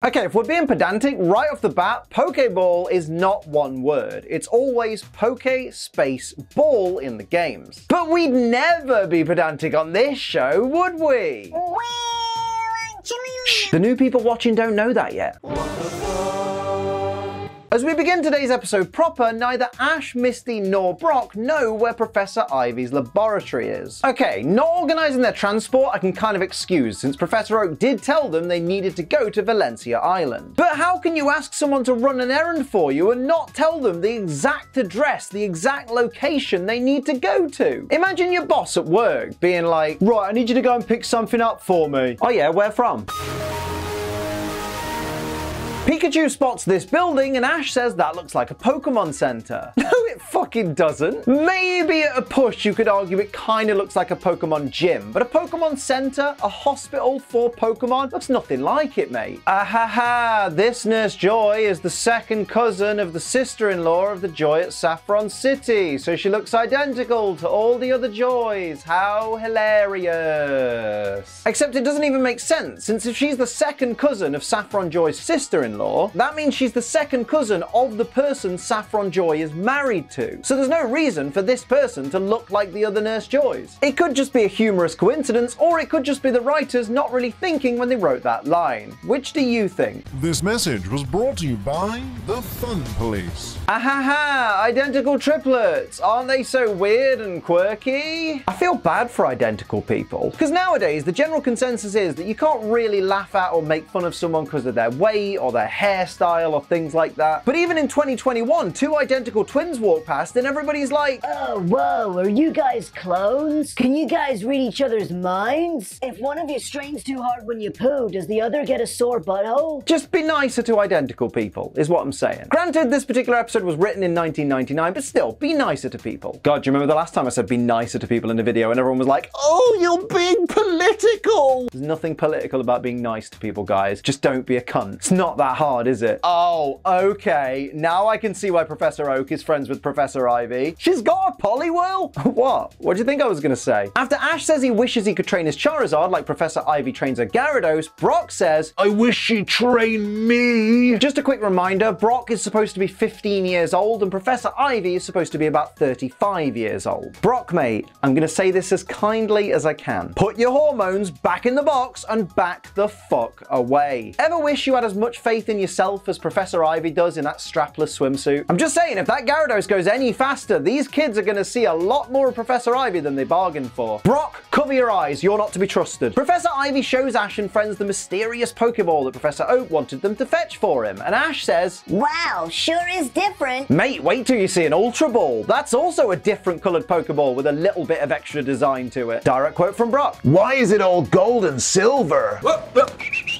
Okay, if we're being pedantic, right off the bat, Pokeball is not one word. It's always Poke space ball in the games. But we'd never be pedantic on this show, would we? Shh, the new people watching don't know that yet. As we begin today's episode proper, neither Ash, Misty, nor Brock know where Professor Ivy's laboratory is. Okay, not organising their transport I can kind of excuse, since Professor Oak did tell them they needed to go to Valencia Island. But how can you ask someone to run an errand for you and not tell them the exact address, the exact location they need to go to? Imagine your boss at work being like, right, I need you to go and pick something up for me. Oh yeah, where from? Pikachu spots this building and Ash says that looks like a Pokemon Center. No, it fucking doesn't. Maybe at a push you could argue it kind of looks like a Pokemon gym, but a Pokemon Center, a hospital for Pokemon, looks nothing like it, mate. Ahaha, this Nurse Joy is the second cousin of the sister-in-law of the Joy at Saffron City, so she looks identical to all the other Joys. How hilarious. Except it doesn't even make sense, since if she's the second cousin of Saffron Joy's sister-in-law, that means she's the second cousin of the person Saffron Joy is married to. So there's no reason for this person to look like the other Nurse Joys. It could just be a humorous coincidence, or it could just be the writers not really thinking when they wrote that line. Which do you think? This message was brought to you by the Fun Police. Ahaha, identical triplets. Aren't they so weird and quirky? I feel bad for identical people, because nowadays the general consensus is that you can't really laugh at or make fun of someone because of their weight or their hairstyle or things like that. But even in 2021, two identical twins walk past and everybody's like, oh, whoa, are you guys clones? Can you guys read each other's minds? If one of you strains too hard when you poo, does the other get a sore butthole? just be nicer to identical people, is what I'm saying. Granted, this particular episode was written in 1999, but still, be nicer to people. God, do you remember the last time I said be nicer to people in a video and everyone was like, oh, you're being political? There's nothing political about being nice to people, guys. Just don't be a cunt. It's not that hard, is it? Oh, okay. Now I can see why Professor Oak is friends with Professor Ivy. She's got a Poliwhirl? What? What do you think I was gonna say? After Ash says he wishes he could train his Charizard like Professor Ivy trains her Gyarados, Brock says, I wish she trained me. Just a quick reminder, Brock is supposed to be 15 years old and Professor Ivy is supposed to be about 35 years old. Brock, mate, I'm gonna say this as kindly as I can. Put your hormones back in the box and back the fuck away. Ever wish you had as much faith in yourself as Professor Ivy does in that strapless swimsuit? I'm just saying, if that Gyarados goes any faster, these kids are gonna see a lot more of Professor Ivy than they bargained for. Brock, cover your eyes, you're not to be trusted. Professor Ivy shows Ash and friends the mysterious Pokeball that Professor Oak wanted them to fetch for him, and Ash says, wow, sure is different. mate, wait till you see an Ultra Ball. That's also a different coloured Pokeball with a little bit of extra design to it. Direct quote from Brock. Why is it all gold and silver?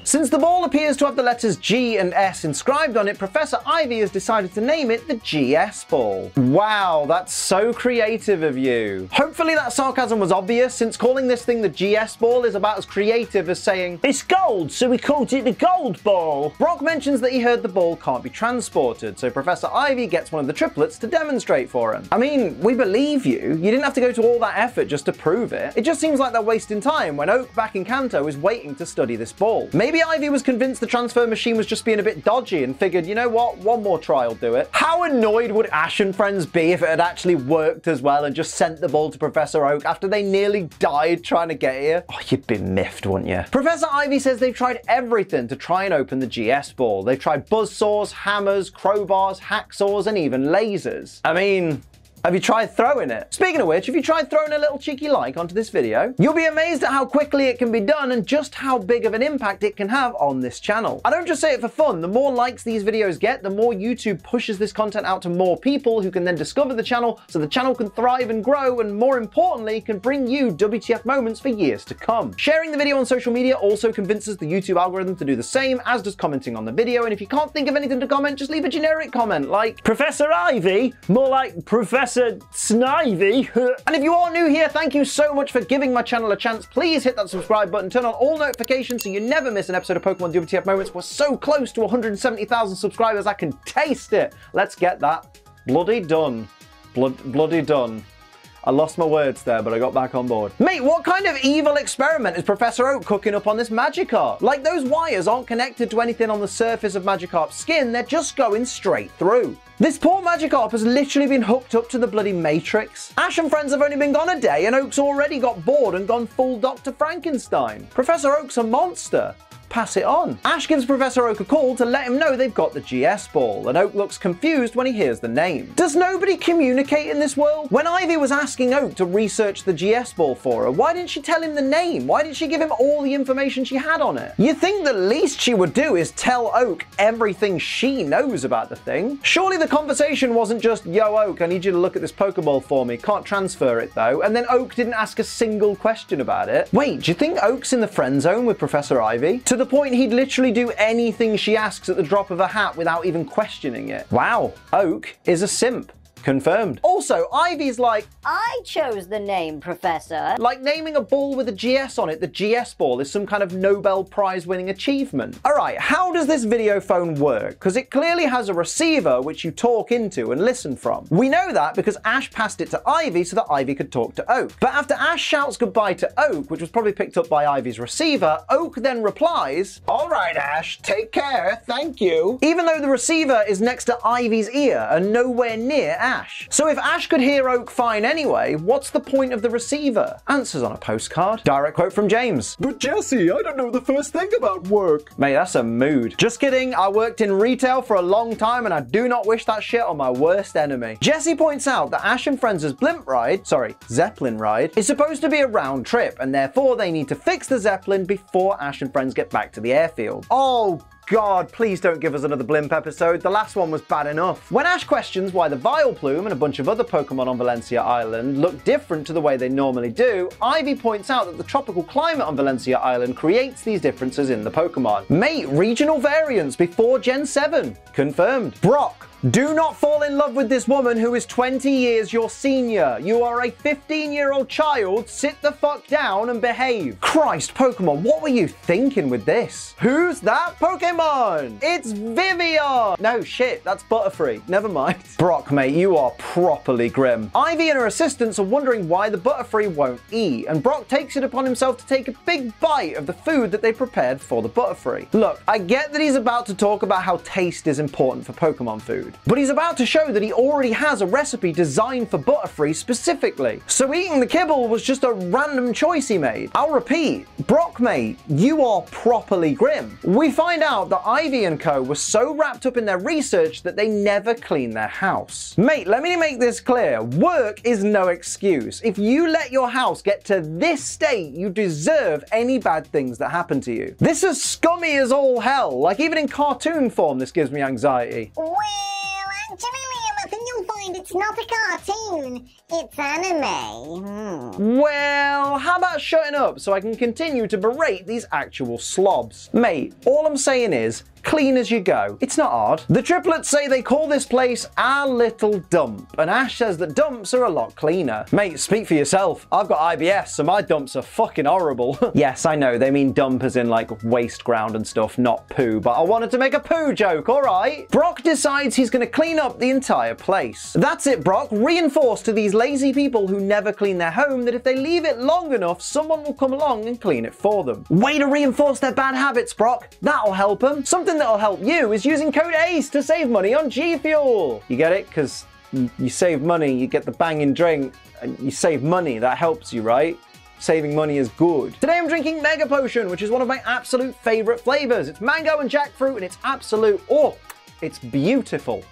Since the ball appears to have the letters G and S inscribed on it, Professor Ivy has decided to name it the GS Ball. Wow, that's so creative of you. Hopefully that sarcasm was obvious, since calling this thing the GS Ball is about as creative as saying, it's gold, so we called it the Gold Ball. Brock mentions that he heard the ball can't be transported, so Professor Ivy gets one of the triplets to demonstrate for him. I mean, we believe you. You didn't have to go to all that effort just to prove it. It just seems like they're wasting time when Oak back in Kanto is waiting to study this ball. Maybe Ivy was convinced the transfer machine was just being a bit dodgy and figured, you know what, one more try will do it. How annoyed would Ash and friends be if it had actually worked as well and just sent the ball to Professor Oak after they nearly died trying to get here? Oh, you'd be miffed, wouldn't you? Professor Ivy says they've tried everything to try and open the GS Ball. They've tried buzzsaws, hammers, crowbars, hacksaws, and even lasers. I mean, have you tried throwing it? Speaking of which, have you tried throwing a little cheeky like onto this video? You'll be amazed at how quickly it can be done and just how big of an impact it can have on this channel. I don't just say it for fun. The more likes these videos get, the more YouTube pushes this content out to more people who can then discover the channel, so the channel can thrive and grow, and more importantly, can bring you WTF moments for years to come. Sharing the video on social media also convinces the YouTube algorithm to do the same, as does commenting on the video, and if you can't think of anything to comment, just leave a generic comment like, Professor Ivy? More like Professor Snivy. And if you are new here, thank you so much for giving my channel a chance. Please hit that subscribe button, turn on all notifications so you never miss an episode of Pokemon WTF Moments. We're so close to 170,000 subscribers, I can taste it. Let's get that bloody done. Bloody done. I lost my words there, but I got back on board. Mate, what kind of evil experiment is Professor Oak cooking up on this Magikarp? Like, those wires aren't connected to anything on the surface of Magikarp's skin, they're just going straight through. This poor Magikarp has literally been hooked up to the bloody Matrix. Ash and friends have only been gone a day, and Oak's already got bored and gone full Dr. Frankenstein. Professor Oak's a monster. Pass it on. Ash gives Professor Oak a call to let him know they've got the GS ball, and Oak looks confused when he hears the name. Does nobody communicate in this world? When Ivy was asking Oak to research the GS ball for her, why didn't she tell him the name? Why didn't she give him all the information she had on it? You'd think the least she would do is tell Oak everything she knows about the thing. Surely the conversation wasn't just, yo Oak, I need you to look at this Pokeball for me, can't transfer it though, and then Oak didn't ask a single question about it. Wait, do you think Oak's in the friend zone with Professor Ivy? To the point he'd literally do anything she asks at the drop of a hat without even questioning it. Wow, Oak is a simp. Confirmed. Also, Ivy's like, I chose the name, Professor. like naming a ball with a GS on it, the GS ball, is some kind of Nobel Prize winning achievement. Alright, how does this video phone work? Because it clearly has a receiver which you talk into and listen from. We know that because Ash passed it to Ivy so that Ivy could talk to Oak. But after Ash shouts goodbye to Oak, which was probably picked up by Ivy's receiver, Oak then replies, alright Ash, take care, thank you. Even though the receiver is next to Ivy's ear and nowhere near Ash. So if Ash could hear Oak fine anyway, what's the point of the receiver? Answers on a postcard. Direct quote from James. But Jesse, I don't know the first thing about work. Mate, that's a mood. Just kidding, I worked in retail for a long time and I do not wish that shit on my worst enemy. Jesse points out that Ash and Friends' Zeppelin ride, is supposed to be a round trip and therefore they need to fix the Zeppelin before Ash and Friends get back to the airfield. Oh, God, please don't give us another blimp episode. The last one was bad enough. When Ash questions why the Vileplume and a bunch of other Pokemon on Valencia Island look different to the way they normally do, Ivy points out that the tropical climate on Valencia Island creates these differences in the Pokemon. Mate, regional variants before Gen 7. Confirmed. Brock, do not fall in love with this woman who is 20 years your senior. You are a 15-year-old child. Sit the fuck down and behave. Christ, Pokemon, what were you thinking with this? Who's that Pokemon? It's Vivian. No, shit, that's Butterfree. Never mind. Brock, mate, you are properly grim. Ivy and her assistants are wondering why the Butterfree won't eat, and Brock takes it upon himself to take a big bite of the food that they prepared for the Butterfree. Look, I get that he's about to talk about how taste is important for Pokemon food, but he's about to show that he already has a recipe designed for Butterfree specifically. So eating the kibble was just a random choice he made. I'll repeat, Brock, mate, you are properly grim. We find out that Ivy and co were so wrapped up in their research that they never clean their house. Mate, let me make this clear. Work is no excuse. If you let your house get to this state, you deserve any bad things that happen to you. This is scummy as all hell. Like, even in cartoon form, this gives me anxiety. Well, actually, Liam, I think you'll find it's not a cartoon. It's anime. Well, how about shutting up so I can continue to berate these actual slobs? Mate, all I'm saying is, clean as you go. It's not hard. The triplets say they call this place our little dump, and Ash says that dumps are a lot cleaner. Mate, speak for yourself. I've got IBS, so my dumps are fucking horrible. Yes, I know, they mean dump as in like waste ground and stuff, not poo, but I wanted to make a poo joke, alright? Brock decides he's gonna clean up the entire place. That's it, Brock. Reinforce to these lazy people who never clean their home that if they leave it long enough, someone will come along and clean it for them. Way to reinforce their bad habits, Brock. That'll help them. Something that'll help you is using code ACE to save money on G Fuel. You get it? Because you save money, you get the banging drink, and you save money. That helps you, right? Saving money is good. Today I'm drinking Mega Potion, which is one of my absolute favorite flavors. It's mango and jackfruit, and it's absolute, it's beautiful.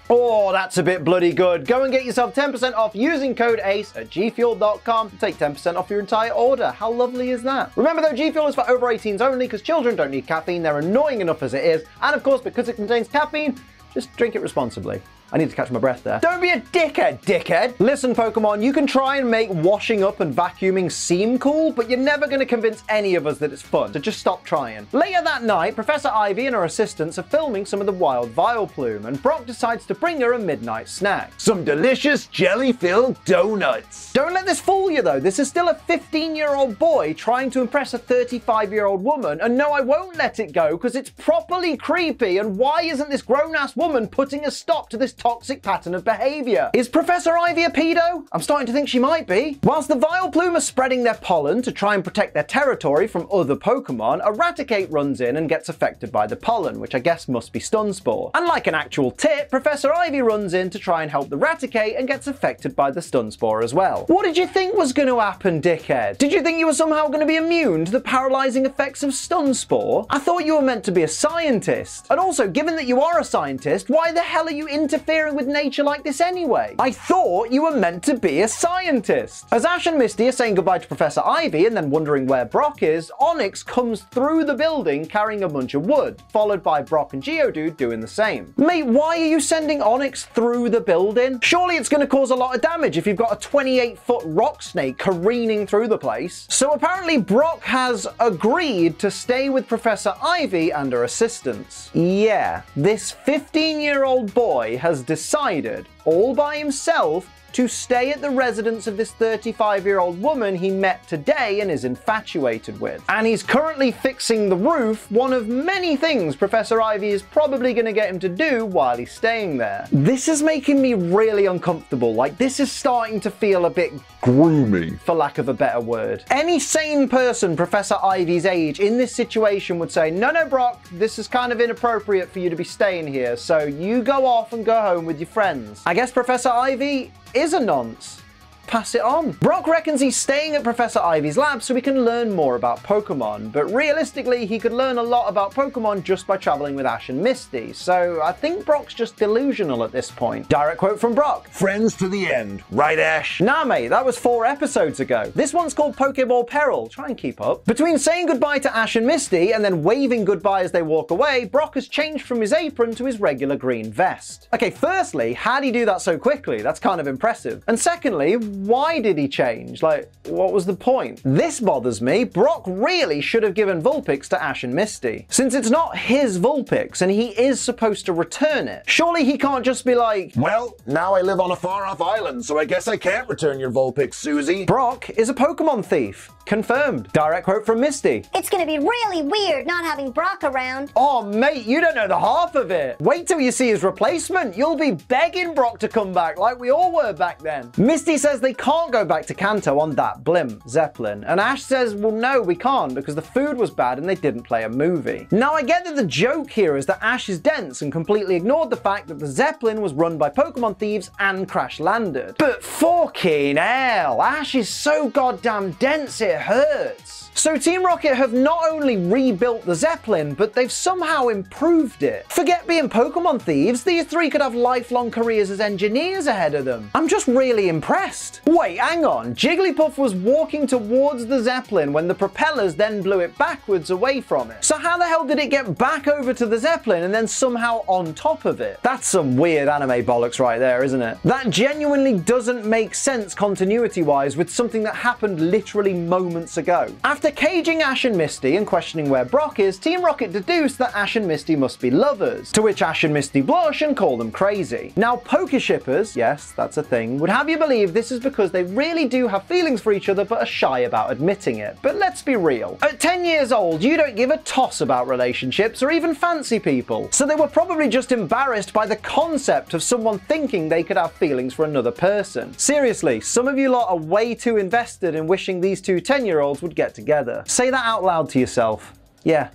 Oh, that's a bit bloody good. Go and get yourself 10% off using code ACE at gfuel.com to take 10% off your entire order. How lovely is that? Remember though, G Fuel is for over 18s only because children don't need caffeine. They're annoying enough as it is. And of course, because it contains caffeine, just drink it responsibly. I need to catch my breath there. Don't be a dickhead, dickhead! Listen, Pokemon, you can try and make washing up and vacuuming seem cool, but you're never going to convince any of us that it's fun, so just stop trying. Later that night, Professor Ivy and her assistants are filming some of the wild Vileplume, and Brock decides to bring her a midnight snack. Some delicious jelly-filled donuts. Don't let this fool you, though. This is still a 15-year-old boy trying to impress a 35-year-old woman, and no, I won't let it go, because it's properly creepy, and why isn't this grown-ass woman putting a stop to this toxic pattern of behavior. Is Professor Ivy a pedo? I'm starting to think she might be. Whilst the Vileplume are spreading their pollen to try and protect their territory from other Pokemon, Eradicate runs in and gets affected by the pollen, which I guess must be Stunspore. And like an actual tit, Professor Ivy runs in to try and help the Raticate and gets affected by the Stunspore as well. What did you think was going to happen, dickhead? Did you think you were somehow going to be immune to the paralyzing effects of Stunspore? I thought you were meant to be a scientist. And also, given that you are a scientist, why the hell are you interfering with nature like this anyway? I thought you were meant to be a scientist. As Ash and Misty are saying goodbye to Professor Ivy and then wondering where Brock is, Onix comes through the building carrying a bunch of wood, followed by Brock and Geodude doing the same. Mate, why are you sending Onix through the building? Surely it's going to cause a lot of damage if you've got a 28-foot rock snake careening through the place. So apparently Brock has agreed to stay with Professor Ivy and her assistants. Yeah, this 15-year-old boy has decided, all by himself, to stay at the residence of this 35-year-old woman he met today and is infatuated with. And he's currently fixing the roof, one of many things Professor Ivy is probably going to get him to do while he's staying there. This is making me really uncomfortable. Like, this is starting to feel a bit groomy, for lack of a better word. Any sane person Professor Ivy's age in this situation would say, no, Brock, this is kind of inappropriate for you to be staying here, so you go off and go home with your friends. I guess Professor Ivy is a nonce. Pass it on. Brock reckons he's staying at Professor Ivy's lab so he can learn more about Pokemon, but realistically he could learn a lot about Pokemon just by traveling with Ash and Misty, so I think Brock's just delusional at this point. Direct quote from Brock. Friends to the end, right, Ash? Nah, mate, that was 4 episodes ago. This one's called Pokeball Peril. Try and keep up. Between saying goodbye to Ash and Misty and then waving goodbye as they walk away, Brock has changed from his apron to his regular green vest. Okay, firstly, how'd he do that so quickly? That's kind of impressive. And secondly, why did he change? Like, what was the point? This bothers me. Brock really should have given Vulpix to Ash and Misty. Since it's not his Vulpix and he is supposed to return it, surely he can't just be like, well, now I live on a far-off island, so I guess I can't return your Vulpix, Susie. Brock is a Pokemon thief. Confirmed. Direct quote from Misty. It's gonna be really weird not having Brock around. Oh, mate, you don't know the half of it. Wait till you see his replacement. You'll be begging Brock to come back like we all were back then. Misty says they can't go back to Kanto on that blimp, Zeppelin. And Ash says, well, no, we can't because the food was bad and they didn't play a movie. Now, I get that the joke here is that Ash is dense and completely ignored the fact that the Zeppelin was run by Pokemon thieves and crash landed. But fucking hell, Ash is so goddamn dense it hurts. So Team Rocket have not only rebuilt the Zeppelin, but they've somehow improved it. Forget being Pokemon thieves, these 3 could have lifelong careers as engineers ahead of them. I'm just really impressed. Wait, hang on. Jigglypuff was walking towards the Zeppelin when the propellers then blew it backwards away from it. So how the hell did it get back over to the Zeppelin and then somehow on top of it? That's some weird anime bollocks right there, isn't it? That genuinely doesn't make sense continuity-wise with something that happened literally moments ago. After caging Ash and Misty and questioning where Brock is, Team Rocket deduced that Ash and Misty must be lovers, to which Ash and Misty blush and call them crazy. Now, Pokeshippers, yes, that's a thing, would have you believe this is because they really do have feelings for each other but are shy about admitting it. But let's be real. At 10 years old, you don't give a toss about relationships or even fancy people. So they were probably just embarrassed by the concept of someone thinking they could have feelings for another person. Seriously, some of you lot are way too invested in wishing these two 10-year-olds would get together. Say that out loud to yourself. Yeah.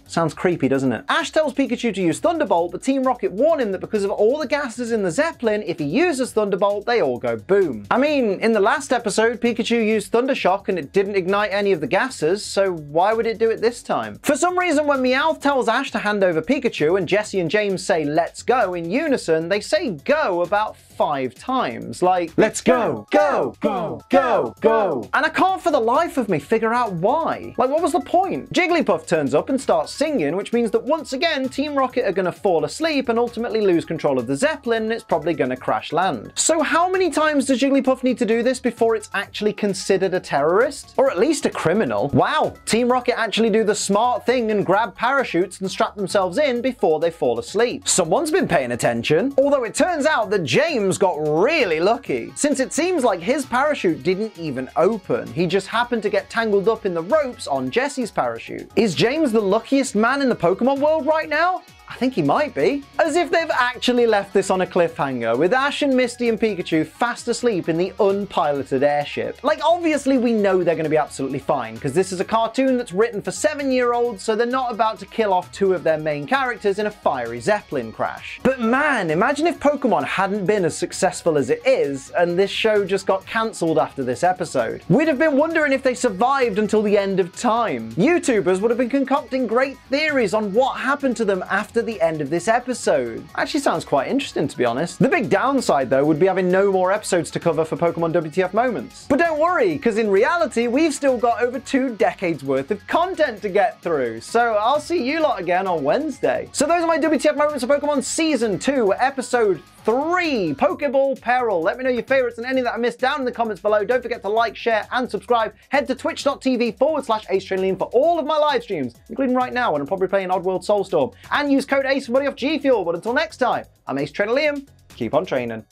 Sounds creepy, doesn't it? Ash tells Pikachu to use Thunderbolt, but Team Rocket warn him that because of all the gases in the Zeppelin, if he uses Thunderbolt, they all go boom. I mean, in the last episode, Pikachu used Thundershock and it didn't ignite any of the gases, so why would it do it this time? For some reason, when Meowth tells Ash to hand over Pikachu and Jessie and James say, let's go, in unison, they say go about 5 times. Like, let's go, go, go, go, go. And I can't for the life of me figure out why. Like, what was the point? Jigglypuff turns up and starts singing, which means that once again, Team Rocket are going to fall asleep and ultimately lose control of the Zeppelin, and it's probably going to crash land. So how many times does Jigglypuff need to do this before it's actually considered a terrorist? Or at least a criminal? Wow, Team Rocket actually do the smart thing and grab parachutes and strap themselves in before they fall asleep. Someone's been paying attention. Although it turns out that James got really lucky, since it seems like his parachute didn't even open. He just happened to get tangled up in the ropes on Jessie's parachute. Is James the luckiest man in the Pokemon world right now? I think he might be. As if they've actually left this on a cliffhanger, with Ash and Misty and Pikachu fast asleep in the unpiloted airship. Like, obviously we know they're going to be absolutely fine, because this is a cartoon that's written for 7-year-olds, so they're not about to kill off 2 of their main characters in a fiery Zeppelin crash. But man, imagine if Pokemon hadn't been as successful as it is, and this show just got cancelled after this episode. We'd have been wondering if they survived until the end of time. YouTubers would have been concocting great theories on what happened to them after the end of this episode. Actually sounds quite interesting, to be honest. The big downside, though, would be having no more episodes to cover for Pokemon WTF Moments. But don't worry, because in reality, we've still got over 2 decades worth of content to get through. So I'll see you lot again on Wednesday. So those are my WTF Moments of Pokemon Season 2, Episode 3, Pokeball Peril. Let me know your favorites and any that I missed down in the comments below. Don't forget to like, share, and subscribe. Head to twitch.tv/AceTrainLiam for all of my live streams, including right now when I'm probably playing Oddworld Soulstorm. And use code ACE for money off G Fuel. But until next time, I'm Ace Trainer Liam. Keep on training.